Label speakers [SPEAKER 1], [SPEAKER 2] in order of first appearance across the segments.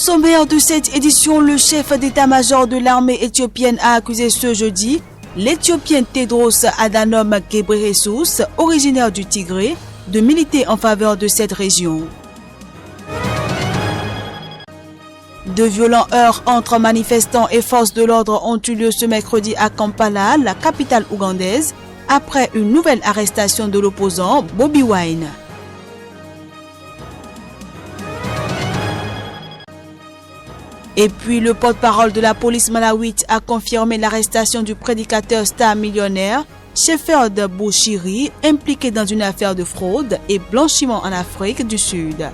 [SPEAKER 1] sommaire de cette édition, le chef d'état-major de l'armée éthiopienne a accusé ce jeudi l'Éthiopien Tedros Adhanom Ghebreyesus, originaire du Tigré, de militer en faveur de cette région. De violents heurts entre manifestants et forces de l'ordre ont eu lieu ce mercredi à Kampala, la capitale ougandaise, après une nouvelle arrestation de l'opposant Bobi Wine. Et puis le porte-parole de la police malawite a confirmé l'arrestation du prédicateur star millionnaire Shepherd Bushiri, impliqué dans une affaire de fraude et blanchiment en Afrique du Sud.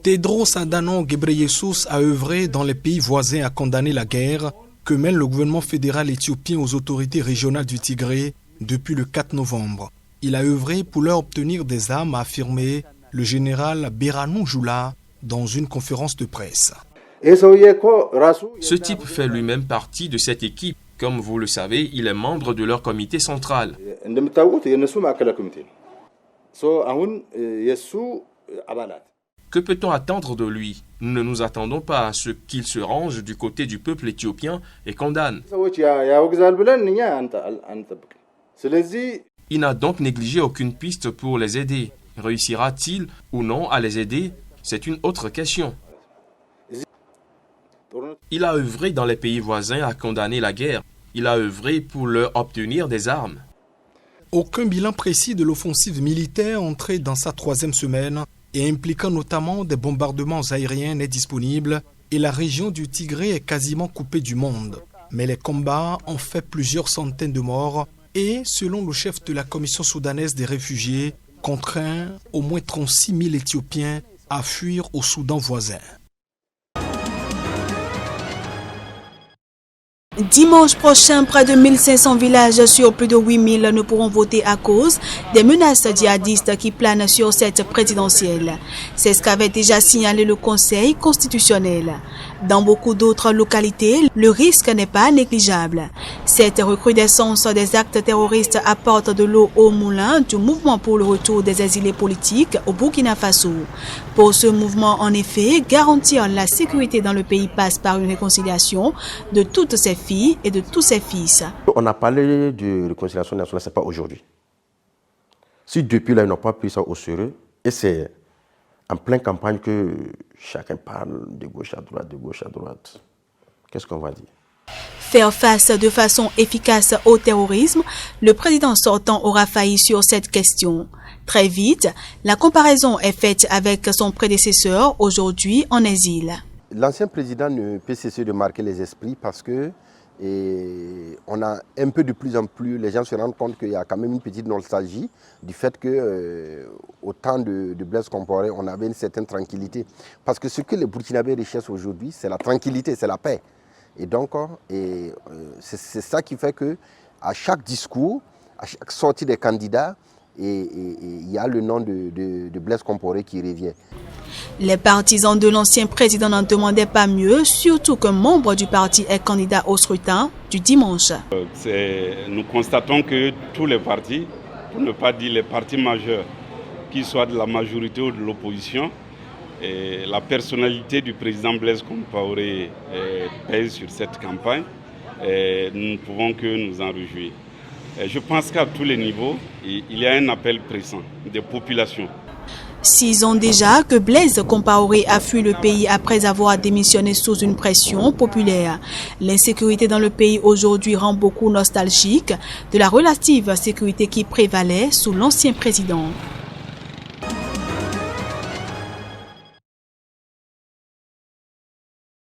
[SPEAKER 2] Tedros Adhanom Ghebreyesus a œuvré dans les pays voisins à condamner la guerre que mène le gouvernement fédéral éthiopien aux autorités régionales du Tigré depuis le 4 novembre. Il a œuvré pour leur obtenir des armes, a affirmé le général Birhanu Jula dans une conférence de presse.
[SPEAKER 3] Ce type fait lui-même partie de cette équipe. Comme vous le savez, il est membre de leur comité central. Que peut-on attendre de lui? Nous ne nous attendons pas à ce qu'il se range du côté du peuple éthiopien et condamne. Il n'a donc négligé aucune piste pour les aider. Réussira-t-il ou non à les aider? C'est une autre question. Il a œuvré dans les pays voisins à condamner la guerre. Il a œuvré pour leur obtenir des armes.
[SPEAKER 2] Aucun bilan précis de l'offensive militaire entrée dans sa 3e semaine et impliquant notamment des bombardements aériens n'est disponible et la région du Tigré est quasiment coupée du monde. Mais les combats ont fait plusieurs centaines de morts et, selon le chef de la commission soudanaise des réfugiés, contraint au moins 36 000 Éthiopiens à fuir au Soudan voisin.
[SPEAKER 1] Dimanche prochain, près de 1500 villages sur plus de 8000 ne pourront voter à cause des menaces djihadistes qui planent sur cette présidentielle. C'est ce qu'avait déjà signalé le Conseil constitutionnel. Dans beaucoup d'autres localités, le risque n'est pas négligeable. Cette recrudescence des actes terroristes apporte de l'eau au moulin du mouvement pour le retour des exilés politiques au Burkina Faso. Pour ce mouvement, en effet, garantir la sécurité dans le pays passe par une réconciliation de toutes ces filles et de tous ses fils.
[SPEAKER 4] On a parlé de réconciliation nationale, ce n'est pas aujourd'hui. Si depuis là, ils n'ont pas pris ça au sérieux, et c'est en pleine campagne que chacun parle de gauche à droite, qu'est-ce qu'on va dire?
[SPEAKER 1] Faire face de façon efficace au terrorisme, le président sortant aura failli sur cette question. Très vite, la comparaison est faite avec son prédécesseur, aujourd'hui en exil.
[SPEAKER 4] L'ancien président ne peut cesser de marquer les esprits parce que on a un peu de plus en plus, les gens se rendent compte qu'il y a quand même une petite nostalgie du fait que au temps de Blaise Compaoré, on avait une certaine tranquillité. Parce que ce que les Burkinabés recherchent aujourd'hui, c'est la tranquillité, c'est la paix. Et donc, c'est ça qui fait que à chaque discours, à chaque sortie des candidats, il y a le nom de Blaise Compaoré qui revient.
[SPEAKER 1] Les partisans de l'ancien président n'en demandaient pas mieux, surtout qu'un membre du parti est candidat au scrutin du dimanche.
[SPEAKER 5] Nous constatons que tous les partis, pour ne pas dire les partis majeurs, qu'ils soient de la majorité ou de l'opposition, la personnalité du président Blaise Compaoré pèse sur cette campagne. Nous ne pouvons que nous en réjouir. Je pense qu'à tous les niveaux, il y a un appel pressant des populations.
[SPEAKER 1] 6 ans déjà que Blaise Compaoré a fui le pays après avoir démissionné sous une pression populaire. L'insécurité dans le pays aujourd'hui rend beaucoup nostalgique de la relative sécurité qui prévalait sous l'ancien président.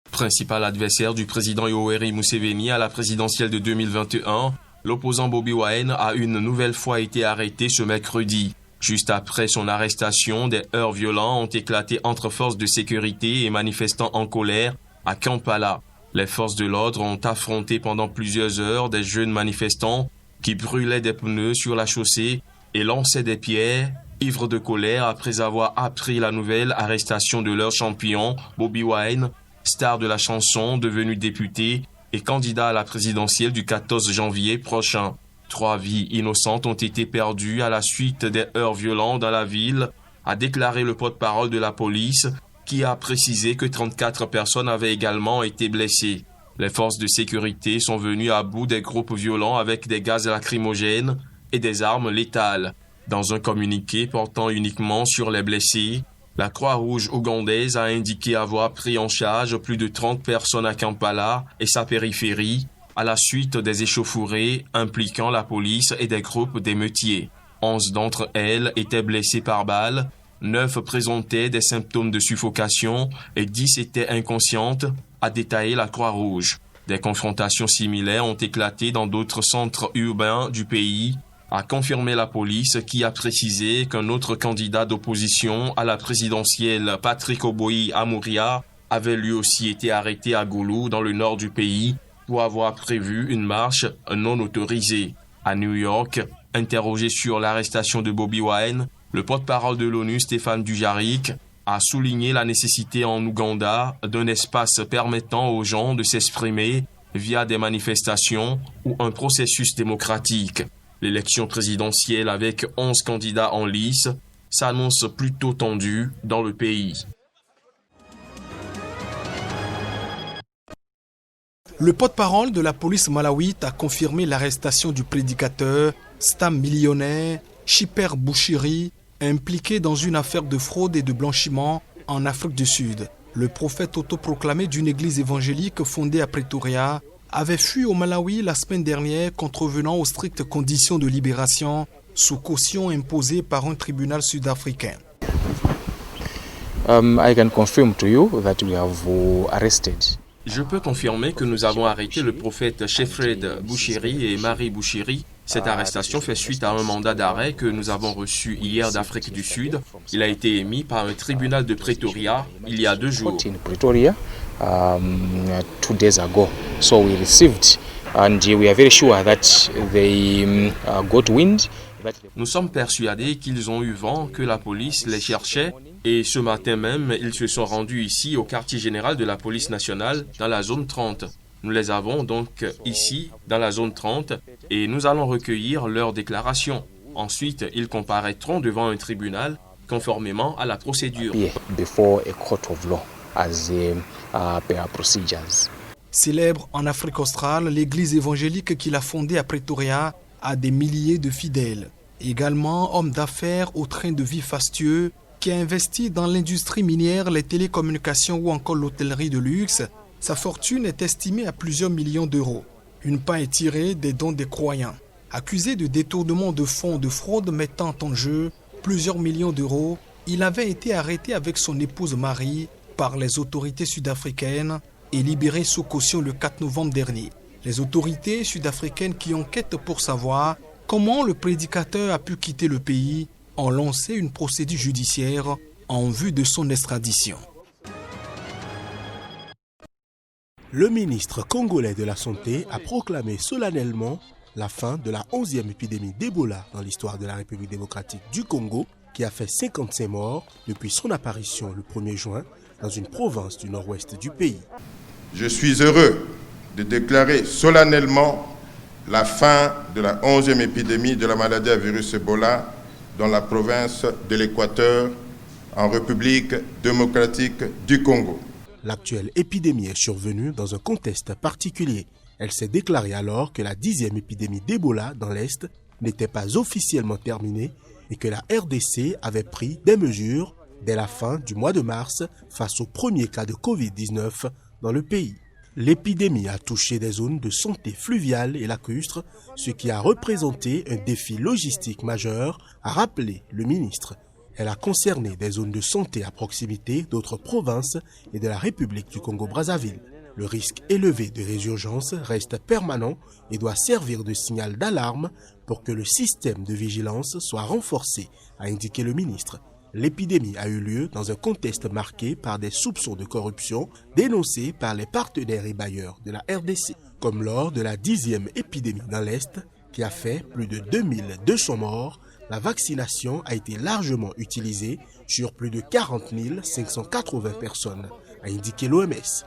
[SPEAKER 3] Principal adversaire du président Yoweri Museveni à la présidentielle de 2021, l'opposant Bobi Wine a une nouvelle fois été arrêté ce mercredi. Juste après son arrestation, des heurts violents ont éclaté entre forces de sécurité et manifestants en colère à Kampala. Les forces de l'ordre ont affronté pendant plusieurs heures des jeunes manifestants qui brûlaient des pneus sur la chaussée et lançaient des pierres, ivres de colère après avoir appris la nouvelle arrestation de leur champion, Bobi Wine, star de la chanson, devenu député et candidat à la présidentielle du 14 janvier prochain. 3 vies innocentes ont été perdues à la suite des heurts violents dans la ville, a déclaré le porte-parole de la police, qui a précisé que 34 personnes avaient également été blessées. Les forces de sécurité sont venues à bout des groupes violents avec des gaz lacrymogènes et des armes létales. Dans un communiqué portant uniquement sur les blessés, la Croix-Rouge ougandaise a indiqué avoir pris en charge plus de 30 personnes à Kampala et sa périphérie à la suite des échauffourées impliquant la police et des groupes d'émeutiers. 11 d'entre elles étaient blessées par balles, 9 présentaient des symptômes de suffocation et 10 étaient inconscientes, a détaillé la Croix-Rouge. Des confrontations similaires ont éclaté dans d'autres centres urbains du pays, a confirmé la police qui a précisé qu'un autre candidat d'opposition à la présidentielle, Patrick Oboyi Amouria, avait lui aussi été arrêté à Goulou dans le nord du pays pour avoir prévu une marche non autorisée. À New York, interrogé sur l'arrestation de Bobi Wine, le porte-parole de l'ONU, Stéphane Dujarric, a souligné la nécessité en Ouganda d'un espace permettant aux gens de s'exprimer via des manifestations ou un processus démocratique. L'élection présidentielle avec 11 candidats en lice s'annonce plutôt tendue dans le pays.
[SPEAKER 2] Le porte-parole de la police malawite a confirmé l'arrestation du prédicateur Stam millionnaire Chiper Bouchiri, impliqué dans une affaire de fraude et de blanchiment en Afrique du Sud. Le prophète autoproclamé d'une église évangélique fondée à Pretoria avait fui au Malawi la semaine dernière, contrevenant aux strictes conditions de libération sous caution imposée par un tribunal sud-africain.
[SPEAKER 6] I can confirm to you that we have arrested.
[SPEAKER 3] Je peux confirmer que nous avons arrêté le prophète Shefred Bouchiri et Marie Bouchiri. Cette arrestation fait suite à un mandat d'arrêt que nous avons reçu hier d'Afrique du Sud. Il a été émis par un tribunal de Pretoria il y a 2 jours.
[SPEAKER 6] Pretoria, 2 days ago. So we received, and we are very sure that they got wind.
[SPEAKER 3] Nous sommes persuadés qu'ils ont eu vent que la police les cherchait et ce matin même, ils se sont rendus ici au quartier général de la police nationale dans la zone 30. Nous les avons donc ici dans la zone 30 et nous allons recueillir leurs déclarations. Ensuite, ils comparaîtront devant un tribunal conformément à la procédure.
[SPEAKER 6] Before a court of law as per procedures.
[SPEAKER 2] Célèbre en Afrique australe, l'église évangélique qu'il a fondée à Pretoria a des milliers de fidèles. Également homme d'affaires au train de vie fastueux qui a investi dans l'industrie minière, les télécommunications ou encore l'hôtellerie de luxe. Sa fortune est estimée à plusieurs millions d'euros. Une part est tirée des dons des croyants. Accusé de détournement de fonds de fraude mettant en jeu plusieurs millions d'euros, il avait été arrêté avec son épouse Marie par les autorités sud-africaines et libéré sous caution le 4 novembre dernier. Les autorités sud-africaines qui enquêtent pour savoir comment le prédicateur a pu quitter le pays ont lancé une procédure judiciaire en vue de son extradition.
[SPEAKER 7] Le ministre congolais de la Santé a proclamé solennellement la fin de la 11e épidémie d'Ebola dans l'histoire de la République démocratique du Congo, qui a fait 55 morts depuis son apparition le 1er juin dans une province du nord-ouest du pays.
[SPEAKER 8] Je suis heureux de déclarer solennellement la fin de la 11e épidémie de la maladie à virus Ebola dans la province de l'Équateur, en République démocratique du Congo.
[SPEAKER 7] L'actuelle épidémie est survenue dans un contexte particulier. Elle s'est déclarée alors que la 10e épidémie d'Ebola dans l'Est n'était pas officiellement terminée et que la RDC avait pris des mesures dès la fin du mois de mars face au premier cas de Covid-19 dans le pays. L'épidémie a touché des zones de santé fluviale et lacustre, ce qui a représenté un défi logistique majeur, a rappelé le ministre. Elle a concerné des zones de santé à proximité d'autres provinces et de la République du Congo-Brazzaville. Le risque élevé de résurgence reste permanent et doit servir de signal d'alarme pour que le système de vigilance soit renforcé, a indiqué le ministre. L'épidémie a eu lieu dans un contexte marqué par des soupçons de corruption dénoncés par les partenaires et bailleurs de la RDC, comme lors de la 10e épidémie dans l'Est qui a fait plus de 2200 morts. La vaccination a été largement utilisée sur plus de 40 580 personnes, a indiqué l'OMS.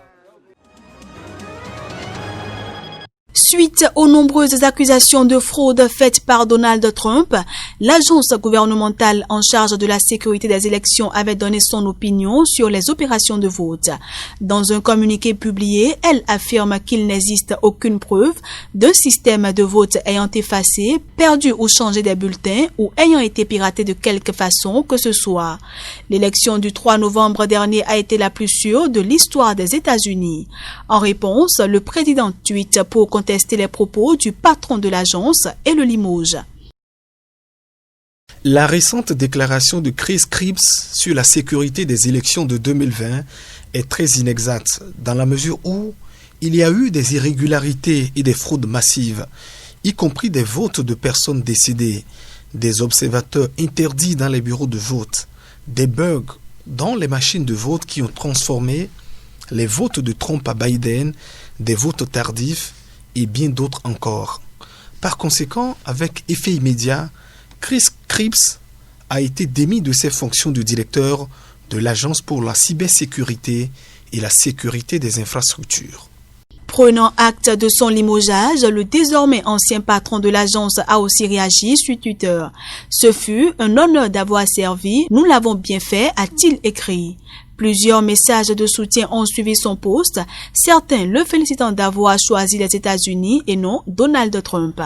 [SPEAKER 1] Suite aux nombreuses accusations de fraude faites par Donald Trump, l'agence gouvernementale en charge de la sécurité des élections avait donné son opinion sur les opérations de vote. Dans un communiqué publié, elle affirme qu'il n'existe aucune preuve d'un système de vote ayant effacé, perdu ou changé des bulletins ou ayant été piraté de quelque façon que ce soit. L'élection du 3 novembre dernier a été la plus sûre de l'histoire des États-Unis. En réponse, le président tweet pour contester les propos du patron de l'agence et le limoge.
[SPEAKER 2] La récente déclaration de Chris Cripps sur la sécurité des élections de 2020 est très inexacte dans la mesure où il y a eu des irrégularités et des fraudes massives, y compris des votes de personnes décédées, des observateurs interdits dans les bureaux de vote, des bugs dans les machines de vote qui ont transformé les votes de Trump à Biden, des votes tardifs et bien d'autres encore. Par conséquent, avec effet immédiat, Chris Cripps a été démis de ses fonctions de directeur de l'Agence pour la cybersécurité et la sécurité des infrastructures.
[SPEAKER 1] Prenant acte de son limogeage, le désormais ancien patron de l'agence a aussi réagi sur Twitter. Ce fut un honneur d'avoir servi, nous l'avons bien fait, a-t-il écrit. Plusieurs messages de soutien ont suivi son post, certains le félicitant d'avoir choisi les États-Unis et non Donald Trump.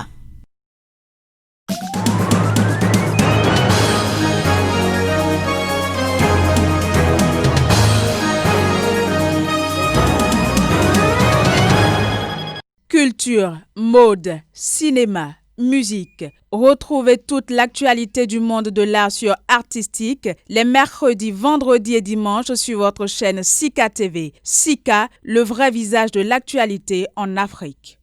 [SPEAKER 9] Culture, mode, cinéma, musique. Retrouvez toute l'actualité du monde de l'art sur Artistique les mercredis, vendredis et dimanches sur votre chaîne Sika TV. Sika, le vrai visage de l'actualité en Afrique.